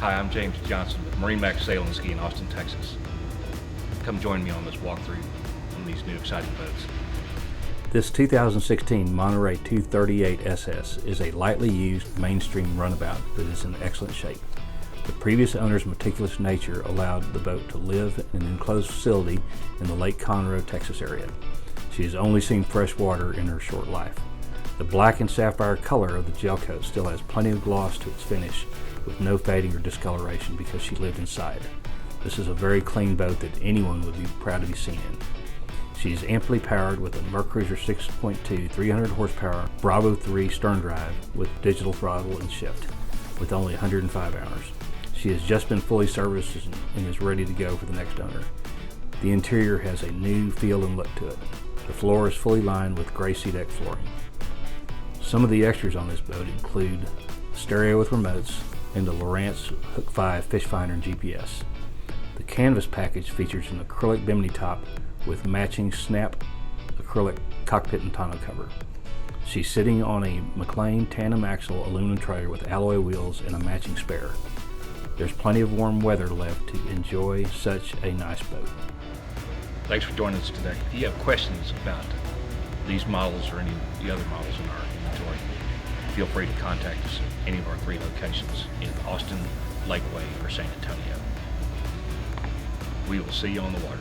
Hi, I'm James Johnson with MarineMax Sail and Ski in Austin, Texas. Come join me on this walkthrough on these new exciting boats. This 2016 Monterey 238 SS is a lightly used mainstream runabout that is in excellent shape. The previous owner's meticulous nature allowed the boat to live in an enclosed facility in the Lake Conroe, Texas area. She has only seen fresh water in her short life. The black and sapphire color of the gel coat still has plenty of gloss to its finish, with no fading or discoloration because she lived inside. This is a very clean boat that anyone would be proud to be seen in. She is amply powered with a Mercruiser 6.2 300 horsepower Bravo 3 stern drive with digital throttle and shift, with only 105 hours. She has just been fully serviced and is ready to go for the next owner. The interior has a new feel and look to it. The floor is fully lined with gray Sea Dek flooring. Some of the extras on this boat include a stereo with remotes and the Lowrance Hook 5 fish finder and GPS. The canvas package features an acrylic bimini top with matching snap acrylic cockpit and tonneau cover. She's sitting on a McLean tandem axle aluminum trailer with alloy wheels and a matching spare. There's plenty of warm weather left to enjoy such a nice boat. Thanks for joining us today. If you have questions about these models or any of the other models in our inventory, feel free to contact us at any of our 3 locations in Austin, Lakeway, or San Antonio. We will see you on the water.